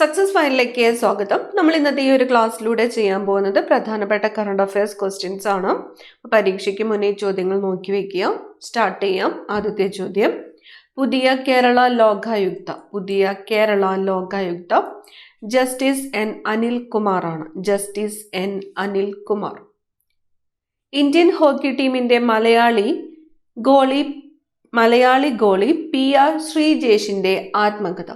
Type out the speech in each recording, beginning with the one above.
Success ഫയലിലേക്ക് സ്വാഗതം. നമ്മൾ ഇന്നത്തെ ഈ ഒരു ക്ലാസ്സിലൂടെ ചെയ്യാൻ പോകുന്നത് പ്രധാനപ്പെട്ട കറണ്ട് അഫയേഴ്സ് ക്വസ്റ്റ്യൻസ് ആണ്. പരീക്ഷയ്ക്ക് മുന്നേ ചോദ്യങ്ങൾ നോക്കി വെക്കുക. സ്റ്റാർട്ട് ചെയ്യാം. ആദ്യത്തെ ചോദ്യം, പുതിയ കേരള ലോകായുക്ത ജസ്റ്റിസ് എൻ അനിൽ കുമാർ ആണ്. Justice N Anil Kumar. Indian hockey ടീമിന്റെ മലയാളി ഗോളി PR ശ്രീജേഷിന്റെ ആത്മകഥ.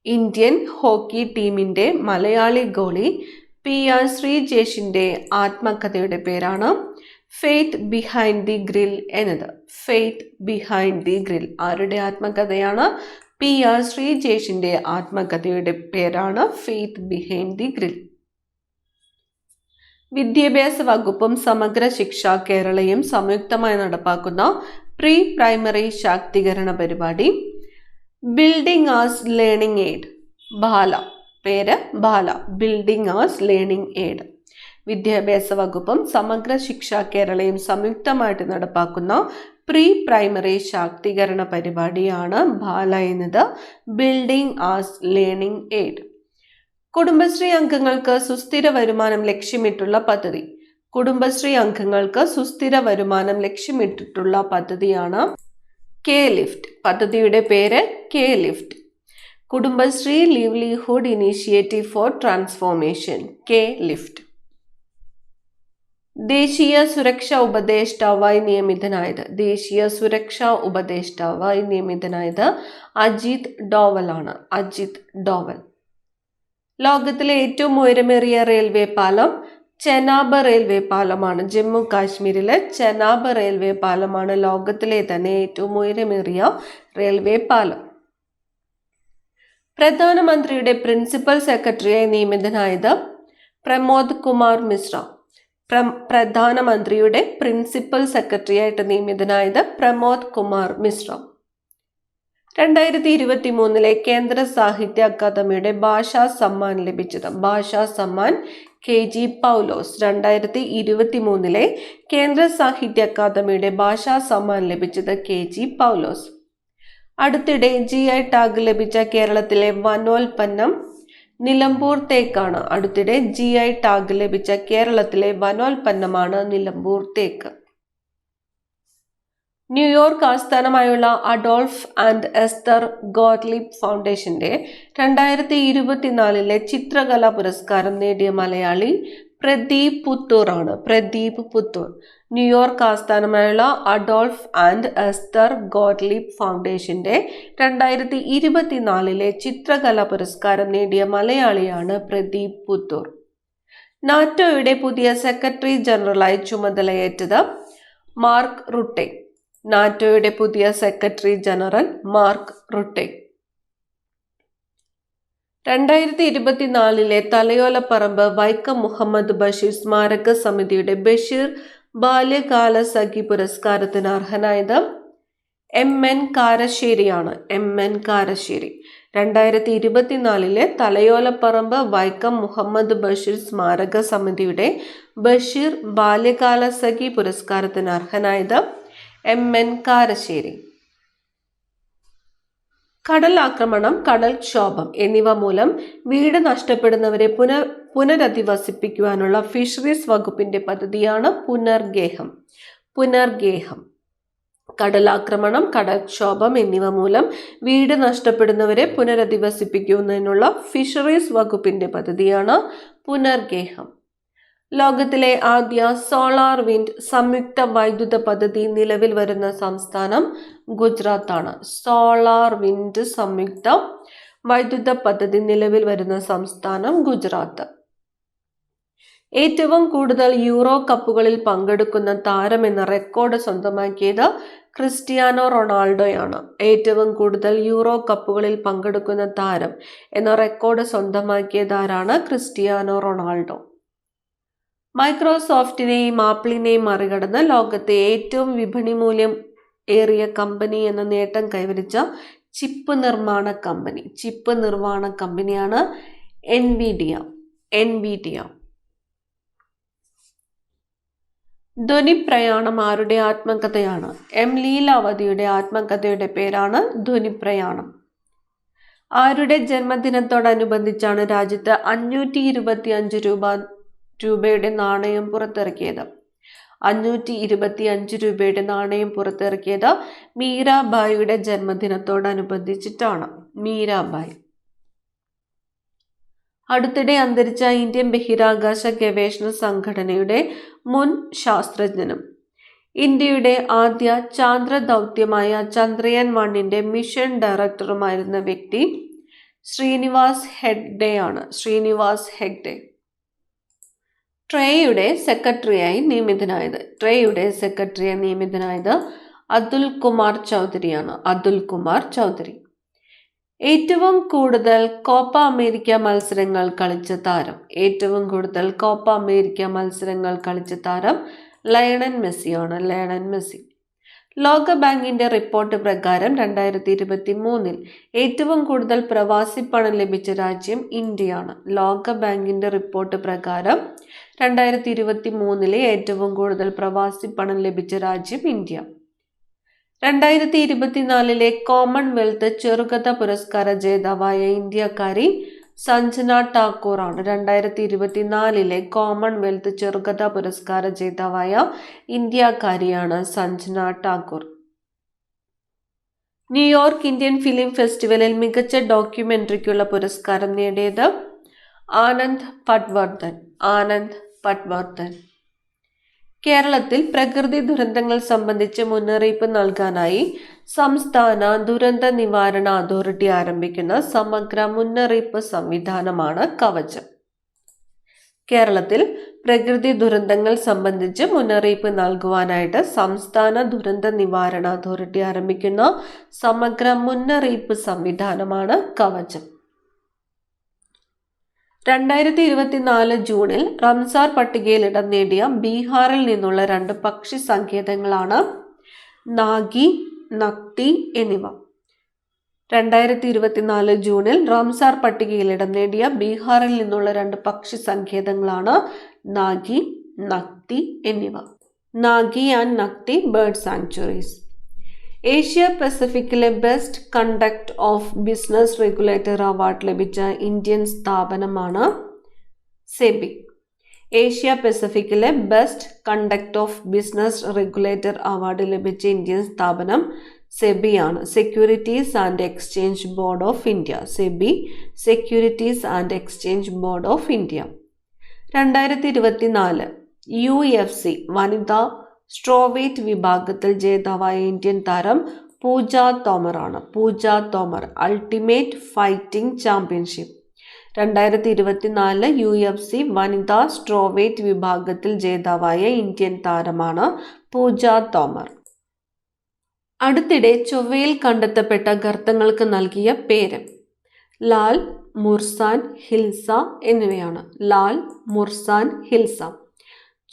ഇന്ത്യൻ ഹോക്കി ടീമിന്റെ മലയാളി ഗോളി PR ശ്രീജേഷിന്റെ ആത്മകഥയുടെ പേരാണ് ഫെയ്ത്ത് ബിഹൈൻഡ് ദി ഗ്രിൽ എന്നത്. Faith behind the grill. ആരുടെ ആത്മകഥയാണ്? PR ശ്രീജേഷിന്റെ ആത്മകഥയുടെ പേരാണ് ഫെയ്ത്ത് ബിഹൈൻഡ് ദി ഗ്രിൽ. വിദ്യാഭ്യാസ വകുപ്പും സമഗ്ര ശിക്ഷ കേരളയും സംയുക്തമായി നടപ്പാക്കുന്ന പ്രീ പ്രൈമറി ശാക്തീകരണ പരിപാടി building as learning aid. BALA. പേര് BALA. Building as learning aid. വിദ്യാഭ്യാസ വകുപ്പും സമഗ്ര ശിക്ഷ കേരളയും സംയുക്തമായിട്ട് നടപ്പാക്കുന്ന പ്രീ പ്രൈമറി ശാക്തീകരണ പരിപാടിയാണ് ബാല എന്നത്. Building as learning aid. Kudumbashree അംഗങ്ങൾക്ക് സുസ്ഥിര വരുമാനം ലക്ഷ്യമിട്ടുള്ള പദ്ധതി. കുടുംബശ്രീ അംഗങ്ങൾക്ക് സുസ്ഥിര വരുമാനം ലക്ഷ്യമിട്ടിട്ടുള്ള പദ്ധതിയാണ് കെ ലിഫ്റ്റ്. പദ്ധതിയുടെ പേര് K lift. Kudumbashree livelihood initiative four transformation, K lift. ദേശീയ സുരക്ഷാ ഉപദേഷ്ടാവായി നിയമിതനായത് അജിത് ഡോവൽ ആണ്. അജിത് ഡോവൽ. ലോകത്തിലെ ഏറ്റവും ഉയരമേറിയ റെയിൽവേ പാലം ചെനാബ് റെയിൽവേ പാലമാണ്. ജമ്മു കാശ്മീരിലെ ചെനാബ് റെയിൽവേ പാലമാണ് ലോകത്തിലെ തന്നെ ഏറ്റവും ഉയരമേറിയ റെയിൽവേ പാലം. പ്രധാനമന്ത്രിയുടെ പ്രിൻസിപ്പൽ സെക്രട്ടറിയായി നിയമിതനായത് പ്രമോദ് കുമാർ മിശ്ര. പ്രധാനമന്ത്രിയുടെ പ്രിൻസിപ്പൽ സെക്രട്ടറിയായിട്ട് നിയമിതനായത് പ്രമോദ് കുമാർ മിശ്ര. 2023 കേന്ദ്ര സാഹിത്യ അക്കാദമിയുടെ ഭാഷാ സമ്മാൻ ലഭിച്ചത്. ഭാഷാ സമ്മാൻ KG പൗലോസ്. 2023 കേന്ദ്ര സാഹിത്യ അക്കാദമിയുടെ ഭാഷാ സമ്മാൻ ലഭിച്ചത് KG പൗലോസ്. അടുത്തിടെ GI ടാഗ് ലഭിച്ച കേരളത്തിലെ വനോൽപ്പന്നം നിലമ്പൂർ തേക്കാണ്. അടുത്തിടെ GI ടാഗ് ലഭിച്ച കേരളത്തിലെ വനോൽപ്പന്നമാണ് നിലമ്പൂർ തേക്ക്. ന്യൂയോർക്ക് ആസ്ഥാനമായുള്ള അഡോൾഫ് ആൻഡ് എസ്തർ ഗോട്ട്ലിബ് ഫൗണ്ടേഷന്റെ 2024 ചിത്രകലാ പുരസ്കാരം നേടിയ മലയാളി പ്രദീപ് പുത്തൂർ ആണ്. പ്രദീപ് പുത്തൂർ. ന്യൂയോർക്ക് ആസ്ഥാനമായുള്ള അഡോൾഫ് ആൻഡ് എസ്തർ ഗോട്ട്ലിബ് ഫൗണ്ടേഷന്റെ 2024 ചിത്രകലാ പുരസ്കാരം നേടിയ മലയാളിയാണ് പ്രദീപ് പുത്തൂർ. നാറ്റോയുടെ പുതിയ സെക്രട്ടറി ജനറലായി ചുമതലയേറ്റത് മാർക്ക് റുട്ടെ. നാറ്റോയുടെ പുതിയ secretary general Mark Rutte. 2024 Thalayolaparambu Vaikom Muhammad Basheer സ്മാരക സമിതിയുടെ ബഷീർ ബാല്യകാല സഖി പുരസ്കാരത്തിന് അർഹനായത് MN കാരശ്ശേരിയാണ്. MN കാരശ്ശേരി. 2024 തലയോലപ്പറമ്പ് വൈക്കം മുഹമ്മദ് ബഷീർ സ്മാരക സമിതിയുടെ ബഷീർ ബാല്യകാല സഖി പുരസ്കാരത്തിന് അർഹനായത് MN കാരശ്ശേരി. കടലാക്രമണം, കടൽക്ഷോഭം എന്നിവ മൂലം വീട് നഷ്ടപ്പെടുന്നവരെ പുനരധിവസിപ്പിക്കുവാനുള്ള ഫിഷറീസ് വകുപ്പിന്റെ പദ്ധതിയാണ് പുനർഗേഹം. പുനർഗേഹം. കടലാക്രമണം, കടൽക്ഷോഭം എന്നിവ മൂലം വീട് നഷ്ടപ്പെടുന്നവരെ പുനരധിവസിപ്പിക്കുന്നതിനുള്ള ഫിഷറീസ് വകുപ്പിന്റെ പദ്ധതിയാണ് പുനർഗേഹം. ലോകത്തിലെ ആദ്യ സോളാർ വിൻഡ് സംയുക്ത വൈദ്യുത പദ്ധതി നിലവിൽ വരുന്ന സംസ്ഥാനം ഗുജറാത്താണ്. സോളാർ വിൻഡ് സംയുക്ത വൈദ്യുത പദ്ധതി നിലവിൽ വരുന്ന സംസ്ഥാനം ഗുജറാത്ത്. ഏറ്റവും കൂടുതൽ യൂറോ കപ്പുകളിൽ പങ്കെടുക്കുന്ന താരം എന്ന റെക്കോർഡ് സ്വന്തമാക്കിയത് ക്രിസ്റ്റിയാനോ റൊണാൾഡോയാണ്. ഏറ്റവും കൂടുതൽ യൂറോ കപ്പുകളിൽ പങ്കെടുക്കുന്ന താരം എന്ന റെക്കോർഡ് സ്വന്തമാക്കിയതാരാണ്? Cristiano Ronaldo. മൈക്രോസോഫ്റ്റിനെയും ആപ്പിളിനെയും മറികടന്ന് ലോകത്തെ ഏറ്റവും വിപണി മൂല്യം ഏറിയ കമ്പനി എന്ന നേട്ടം കൈവരിച്ച ചിപ്പ് നിർമ്മാണ കമ്പനിയാണ് എൻവിഡിയ. ധ്വനിപ്രയാണം ആരുടെ ആത്മകഥയാണ്? M ലീലാവതിയുടെ ആത്മകഥയുടെ പേരാണ് ധ്വനിപ്രയാണം. ആരുടെ ജന്മദിനത്തോടനുബന്ധിച്ചാണ് രാജ്യത്ത് 525 രൂപയുടെ നാണയം പുറത്തിറക്കിയത്? 525 രൂപയുടെ നാണയം പുറത്തിറക്കിയത് മീരാബായിയുടെ ജന്മദിനത്തോടനുബന്ധിച്ചിട്ടാണ്. മീരാബായി. അടുത്തിടെ അന്തരിച്ച ഇന്ത്യൻ ബഹിരാകാശ ഗവേഷണ സംഘടനയുടെ മുൻ ശാസ്ത്രജ്ഞനും ഇന്ത്യയുടെ ആദ്യ ചാന്ദ്ര ദൗത്യമായ ചന്ദ്രയാൻ 1ന്റെ മിഷൻ ഡയറക്ടറുമായിരുന്ന വ്യക്തി ശ്രീനിവാസ് ഹെഗ്ഡെയാണ്. ശ്രീനിവാസ് ഹെഗ്ഡെ. ട്രേയുടെ സെക്രട്ടറിയായി നിയമിതനായത് അതുൽ കുമാർ ചൗധരിയാണ്. അതുൽ കുമാർ ചൗധരി. ഏറ്റവും കൂടുതൽ കോപ്പ അമേരിക്ക മത്സരങ്ങൾ കളിച്ച താരം ലയണൽ മെസ്സിയാണ്. Lionel Messi. ലോകബാങ്കിന്റെ റിപ്പോർട്ട് പ്രകാരം 2023 ഏറ്റവും കൂടുതൽ പ്രവാസി പണം ലഭിച്ച രാജ്യം ഇന്ത്യയാണ്. ലോകബാങ്കിന്റെ റിപ്പോർട്ട് പ്രകാരം 2023 ഏറ്റവും കൂടുതൽ പ്രവാസി പണം ലഭിച്ച രാജ്യം ഇന്ത്യ. 2024 കോമൺവെൽത്ത് ചെറുകഥ പുരസ്കാര ജേതാവായ ഇന്ത്യക്കാരി സഞ്ജന ഠാക്കൂർ ആണ്. 2024 കോമൺവെൽത്ത് ചെറുകഥ പുരസ്കാര ജേതാവായ ഇന്ത്യക്കാരിയാണ് Sanjana Thakur. New York Indian film ഫെസ്റ്റിവലിൽ മികച്ച ഡോക്യുമെന്ററിക്കുള്ള പുരസ്കാരം നേടിയത് ആനന്ദ് പട്വർദ്ധൻ. കേരളത്തിൽ പ്രകൃതി ദുരന്തങ്ങൾ സംബന്ധിച്ച് മുന്നറിയിപ്പ് നൽകാനായി സംസ്ഥാന ദുരന്ത നിവാരണ അതോറിറ്റി ആരംഭിക്കുന്ന സമഗ്ര മുന്നറിയിപ്പ് സംവിധാനമാണ് കവചം. കേരളത്തിൽ പ്രകൃതി ദുരന്തങ്ങൾ സംബന്ധിച്ച് മുന്നറിയിപ്പ് നൽകുവാനായിട്ട് സംസ്ഥാന ദുരന്ത നിവാരണ അതോറിറ്റി ആരംഭിക്കുന്ന സമഗ്ര മുന്നറിയിപ്പ് സംവിധാനമാണ് കവചം. 2024 ജൂണിൽ റംസാർ പട്ടികയിൽ ഇടം നേടിയ ബീഹാറിൽ നിന്നുള്ള 2 പക്ഷി സങ്കേതങ്ങളാണ് നാഗി, നക്തി എന്നിവ. 2024 ജൂണിൽ റംസാർ പട്ടികയിൽ ഇടം നേടിയ ബീഹാറിൽ നിന്നുള്ള 2 പക്ഷി സങ്കേതങ്ങളാണ് നാഗി, നക്തി എന്നിവ. Nagi and Nakti bird sanctuaries. Asia പസഫിക്കിലെ best conduct of business regulator award ലഭിച്ച ഇന്ത്യൻ സ്ഥാപനമാണ് സെബി. ഏഷ്യ പസഫിക്കിലെ best conduct of business regulator award ലഭിച്ച ഇന്ത്യൻ സ്ഥാപനം സെബിയാണ്. Securities and exchange board of India. SEBI, securities and exchange board of India. 2024 UFC വനിതാ strawweight വിഭാഗത്തിൽ ജേതാവായ Indian താരം പൂജ തോമറാണ്. Pooja Tomar. Ultimate fighting championship. 2024 UFC വനിതാ സ്ട്രോവെയ്റ്റ് വിഭാഗത്തിൽ ജേതാവായ ഇന്ത്യൻ താരമാണ് പൂജ തോമർ. അടുത്തിടെ ചൊവ്വയിൽ കണ്ടെത്തപ്പെട്ട ഗർത്തങ്ങൾക്ക് നൽകിയ പേര് ലാൽ, മുർസാൻ, ഹിൽസ എന്നിവയാണ്. ലാൽ, മുർസാൻ, ഹിൽസ.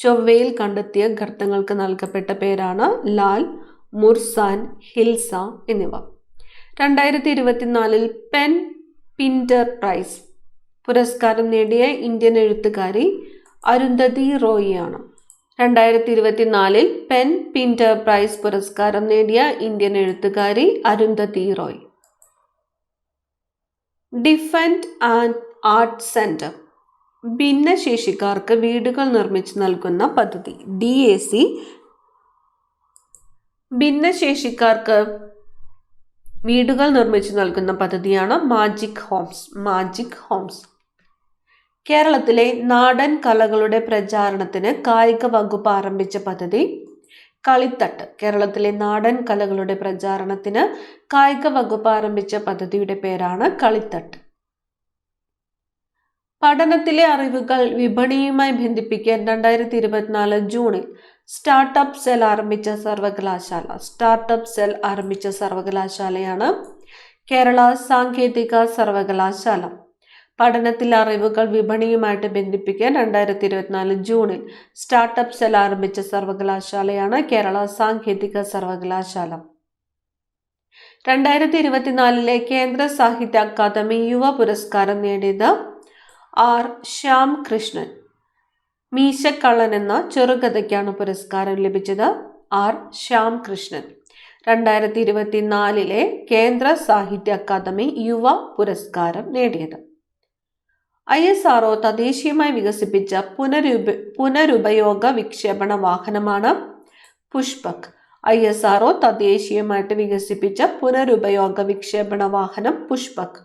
ചൊവ്വയിൽ കണ്ടെത്തിയ ഗർത്തങ്ങൾക്ക് നൽകപ്പെട്ട പേരാണ് ലാൽ, മുർസാൻ, ഹിൽസ എന്നിവ. 2024 പെൻ പിന്റർ പ്രൈസ് പുരസ്കാരം നേടിയ ഇന്ത്യൻ എഴുത്തുകാരി അരുന്ധതി റോയിയാണ്. 2024 പെൻ പിന്റർ പ്രൈസ് പുരസ്കാരം നേടിയ ഇന്ത്യൻ എഴുത്തുകാരി Arundhati Roy. Defend and art centre ഭിന്നശേഷിക്കാർക്ക് വീടുകൾ നിർമ്മിച്ചു നൽകുന്ന പദ്ധതി. DAC ഭിന്നശേഷിക്കാർക്ക് വീടുകൾ നിർമ്മിച്ചു നൽകുന്ന പദ്ധതിയാണ് മാജിക് ഹോംസ്. കേരളത്തിലെ നാടൻ കലകളുടെ പ്രചാരണത്തിന് കായിക വകുപ്പ് ആരംഭിച്ച പദ്ധതി കളിത്തട്ട്. കേരളത്തിലെ നാടൻ കലകളുടെ പ്രചാരണത്തിന് കായിക വകുപ്പ് ആരംഭിച്ച പദ്ധതിയുടെ പേരാണ് കളിത്തട്ട്. പഠനത്തിലെ അറിവുകൾ വിപണിയുമായി ബന്ധിപ്പിക്കാൻ 2024 ജൂണിൽ സ്റ്റാർട്ടപ്പ് സെൽ ആരംഭിച്ച സർവകലാശാലയാണ് കേരള സാങ്കേതിക സർവകലാശാല. പഠനത്തിലെ അറിവുകൾ വിപണിയുമായിട്ട് ബന്ധിപ്പിക്കാൻ 2024 ജൂണിൽ സ്റ്റാർട്ടപ്പ് സെൽ ആരംഭിച്ച സർവകലാശാലയാണ് കേരള സാങ്കേതിക സർവകലാശാല. 2024 കേന്ദ്ര സാഹിത്യ അക്കാദമി യുവ പുരസ്കാരം നേടിയത് R. ശ്യാംകൃഷ്ണൻ. മീശക്കള്ളൻ എന്ന ചെറുകഥയ്ക്കാണ് പുരസ്കാരം ലഭിച്ചത്. R. ശ്യാംകൃഷ്ണൻ. 2024 കേന്ദ്ര സാഹിത്യ അക്കാദമി യുവ പുരസ്കാരം നേടിയത്. ISRO തദ്ദേശീയമായി വികസിപ്പിച്ച പുനരുപയോഗ വിക്ഷേപണ വാഹനമാണ് പുഷ്പക്. ISRO തദ്ദേശീയമായിട്ട് വികസിപ്പിച്ച പുനരുപയോഗ വിക്ഷേപണ വാഹനം പുഷ്പക്.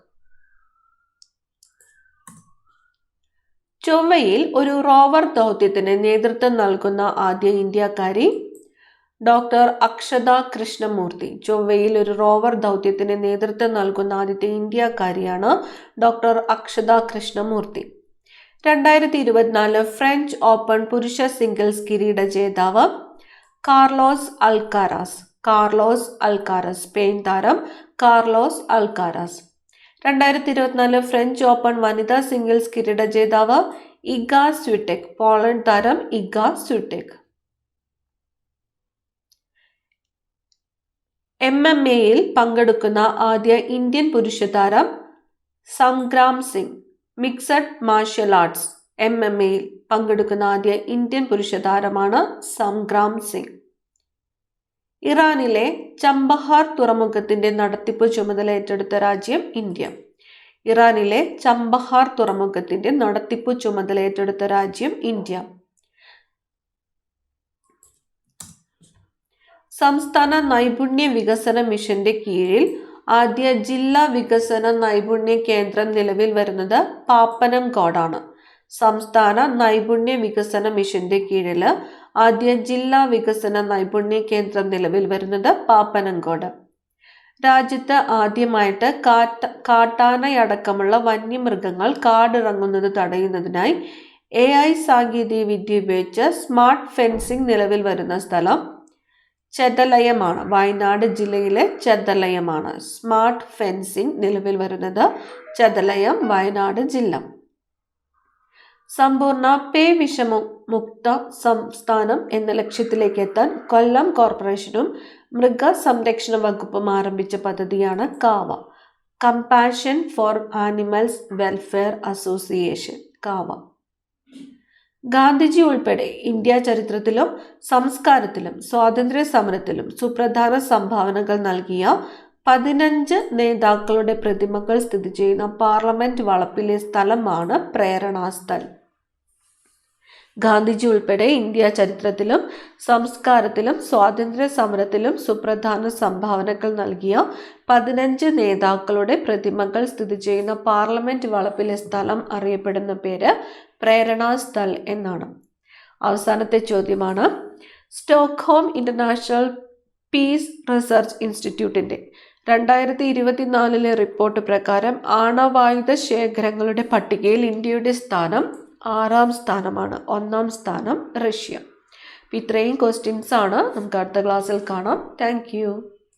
ചൊവ്വയിൽ ഒരു റോവർ ദൗത്യത്തിന് നേതൃത്വം നൽകുന്ന ആദ്യ ഇന്ത്യക്കാരി ഡോക്ടർ അക്ഷത കൃഷ്ണമൂർത്തി. ചൊവ്വയിൽ ഒരു റോവർ ദൗത്യത്തിന് നേതൃത്വം നൽകുന്ന ആദ്യത്തെ ഇന്ത്യക്കാരിയാണ് doctor Akshata Krishnamurthy. 2024 French Open പുരുഷ സിംഗിൾസ് കിരീട ജേതാവ് കാർലോസ് അൽക്കാരസ്. സ്പെയിൻ താരം കാർലോസ് അൽക്കാരസ്. 2024 ഫ്രഞ്ച് ഓപ്പൺ വനിതാ സിംഗിൾസ് കിരീട ജേതാവ് ഇഗ സ്വിടെക്. പോളണ്ട് താരം ഇഗ സ്വിടെക്. MMA-യിൽ പങ്കെടുക്കുന്ന ആദ്യ ഇന്ത്യൻ പുരുഷ താരം Sangram Singh. Mixed martial arts MMA-യിൽ പങ്കെടുക്കുന്ന ആദ്യ ഇന്ത്യൻ പുരുഷ താരമാണ് സംഗ്രാം സിംഗ്. ഇറാനിലെ ചമ്പഹാർ തുറമുഖത്തിന്റെ നടത്തിപ്പ് ചുമതല ഏറ്റെടുത്ത രാജ്യം ഇന്ത്യ. ഇറാനിലെ ചമ്പഹാർ തുറമുഖത്തിന്റെ നടത്തിപ്പ് ചുമതല ഏറ്റെടുത്ത രാജ്യം ഇന്ത്യ. സംസ്ഥാന നൈപുണ്യ വികസന മിഷന്റെ കീഴിൽ ആദ്യ ജില്ലാ വികസന നൈപുണ്യ കേന്ദ്രം നിലവിൽ വരുന്നത് പാപ്പനംകോടാണ്. സംസ്ഥാന നൈപുണ്യ വികസന മിഷന്റെ കീഴിൽ ആദ്യ ജില്ലാ വികസന നൈപുണ്യ കേന്ദ്രം നിലവിൽ വരുന്നത് പാപ്പനംകോട്. രാജ്യത്ത് ആദ്യമായിട്ട് കാട്ടാനയടക്കമുള്ള വന്യമൃഗങ്ങൾ കാടിറങ്ങുന്നത് തടയുന്നതിനായി AI സാങ്കേതിക വിദ്യ ഉപയോഗിച്ച് സ്മാർട്ട് ഫെൻസിംഗ് നിലവിൽ വരുന്ന സ്ഥലം ചെതലയമാണ്. വയനാട് ജില്ലയിലെ ചെതലയമാണ് സ്മാർട്ട് ഫെൻസിംഗ് നിലവിൽ വരുന്നത്. ചെതലയം, വയനാട് ജില്ല. സമ്പൂർണ്ണ പേ വിഷമുക്ത സംസ്ഥാനം എന്ന ലക്ഷ്യത്തിലേക്ക് എത്താൻ കൊല്ലം കോർപ്പറേഷനും മൃഗസംരക്ഷണ വകുപ്പും ആരംഭിച്ച പദ്ധതിയാണ് കാവ. Compassion four animals welfare association, കാവ. ഗാന്ധിജി ഉൾപ്പെടെ ഇന്ത്യ ചരിത്രത്തിലും സംസ്കാരത്തിലും സ്വാതന്ത്ര്യ സമരത്തിലും സുപ്രധാന സംഭാവനകൾ നൽകിയ 15 നേതാക്കളുടെ പ്രതിമകൾ സ്ഥിതി ചെയ്യുന്ന പാർലമെന്റ് വളപ്പിലെ സ്ഥലമാണ് പ്രേരണാസ്ഥൽ. ഗാന്ധിജി ഉൾപ്പെടെ ഇന്ത്യ ചരിത്രത്തിലും സംസ്കാരത്തിലും സ്വാതന്ത്ര്യ സമരത്തിലും സുപ്രധാന സംഭാവനകൾ നൽകിയ 15 നേതാക്കളുടെ പ്രതിമകൾ സ്ഥിതി ചെയ്യുന്ന പാർലമെന്റ് വളപ്പിലെ സ്ഥലം അറിയപ്പെടുന്ന പേര് പ്രേരണാസ്ഥൽ എന്നാണ്. അവസാനത്തെ ചോദ്യമാണ്. സ്റ്റോക്ക്ഹോം ഇന്റർനാഷണൽ പീസ് റിസർച്ച് ഇൻസ്റ്റിറ്റ്യൂട്ടിന്റെ 2024 റിപ്പോർട്ട് പ്രകാരം ആണവായുധ ശേഖരങ്ങളുടെ പട്ടികയിൽ ഇന്ത്യയുടെ സ്ഥാനം 6ാം സ്ഥാനമാണ്. 1ാം സ്ഥാനം റഷ്യ. ഇത്രയും ക്വസ്റ്റ്യൻസ് ആണ്. നമുക്ക് അടുത്ത ക്ലാസ്സിൽ കാണാം. Thank you.